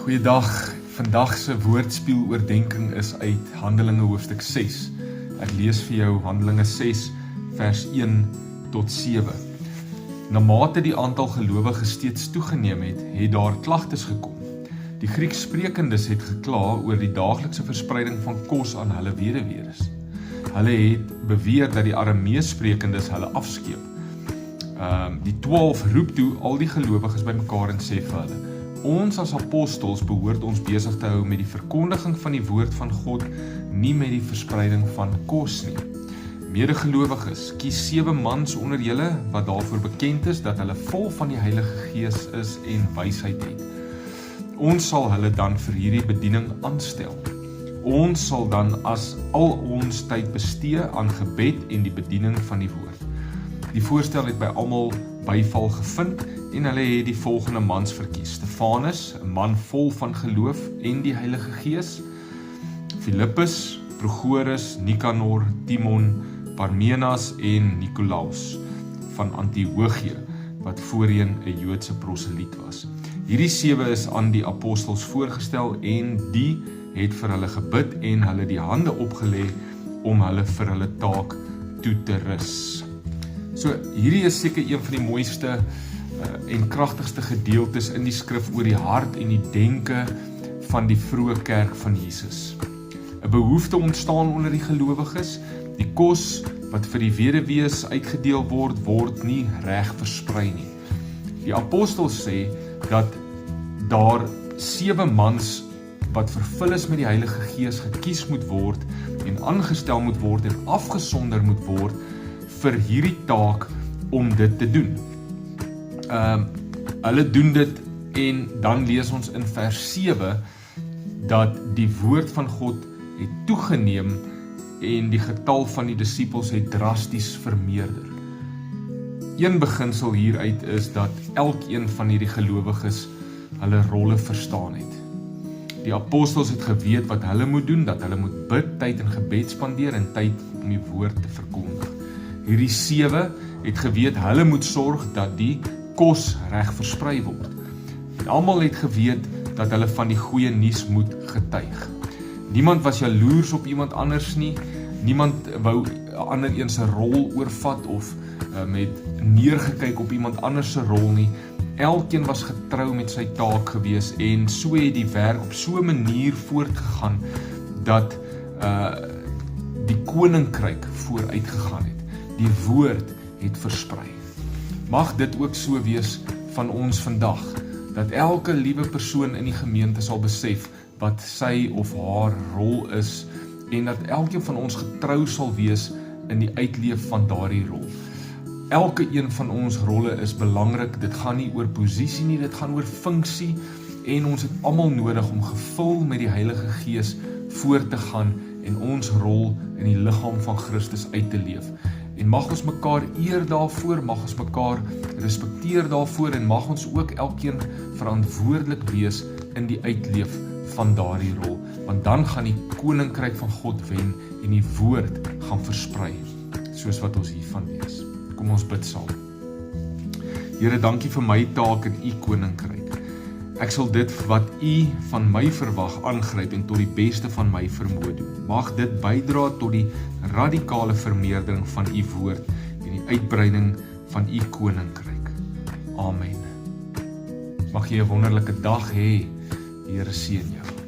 Goeiedag, vandag se woordspieloordenking is uit Handelinge hoofstuk 6. Ek lees vir jou Handelinge 6 vers 1 tot 7. Naarmate die aantal gelowiges steeds toegeneem het, het daar klagtes gekom. Die Griekssprekendes het gekla oor die daaglikse verspreiding van kos aan hulle wederweres. Hulle het beweer dat die Aramees-sprekendes hulle afskeep. Die 12 roep toe al die gelowiges bymekaar en sê vir hulle: Ons as apostels behoort ons besig te hou met die verkondiging van die woord van God, nie met die verspreiding van kos nie. Medegelowiges, kies 7 mans onder julle wat daarvoor bekend is dat hulle vol van die Heilige Gees is en wysheid het. Ons sal hulle dan vir hierdie bediening aanstel. Ons sal dan as al ons tyd bestee aan gebed en die bediening van die woord. Die voorstel het by almal byval gevind en hulle het die volgende mans verkies: Stefanus, 'n man vol van geloof en die Heilige Gees; Philippus, Prochorus, Nikanor, Timon, Parmenas en Nikolaus van Antiochië, wat voorheen 'n Joodse proseliet was. Hierdie 7 is aan die apostels voorgestel en die het vir hulle gebid en hulle die hande opgelê om hulle vir hulle taak toe te rus. So hierdie is seker een van die mooiste en kragtigste gedeeltes in die skrif oor die hart en die denke van die vroeë kerk van Jesus. 'n Behoefte ontstaan onder die gelowiges. Die kos wat vir die weduwees uitgedeel word, word nie reg versprei nie. Die apostels sê dat daar 7 mans wat vervul is met die Heilige Gees gekies moet word en aangestel moet word en afgesonder moet word vir hierdie taak om dit te doen. Hulle doen dit en dan lees ons in vers 7 dat die woord van God het toegeneem en die getal van die disippels het drasties vermeerder. Een beginsel hieruit is dat elkeen van hierdie gelowiges hulle rolle verstaan het. Die apostels het geweet wat hulle moet doen, dat hulle moet bid, tyd in gebed spandeer en tyd om die woord te verkondig. Hierdie 7 het geweet hulle moet sorg dat die kos reg versprei word. En almal het geweet dat hulle van die goeie nuus moet getuig. Niemand was jaloers op iemand anders nie. Niemand wou ander een se rol oorvat of met neergekyk op iemand anders se rol nie. Elkeen was getrou met sy taak gewees en so het die werk op so 'n manier voortgegaan dat die koninkryk vooruit gegaan het. Die woord het versprei. Mag dit ook so wees van ons vandag, dat elke liewe persoon in die gemeente sal besef wat sy of haar rol is en dat elkeen van ons getrou sal wees in die uitleef van daardie rol. Elke een van ons rolle is belangrik. Dit gaan nie oor posisie nie, dit gaan oor funksie en ons het almal nodig om gevul met die Heilige Gees voort te gaan en ons rol in die liggaam van Christus uit te leef. En mag ons mekaar eer daarvoor, mag ons mekaar respekteer daarvoor en mag ons ook elkeen verantwoordelik wees in die uitleef van daardie rol. Want dan gaan die koninkryk van God wen en die woord gaan versprei, soos wat ons hiervan lees. Kom ons bid saam. Here, dankie vir my taak in u koninkryk. Ek sal dit wat u van my verwag aangryp en tot die beste van my vermoë doen. Mag dit bydra tot die radikale vermeerdering van u woord en die uitbreiding van u koninkryk. Amen. Mag jy 'n wonderlike dag hê. Die Here seën jou.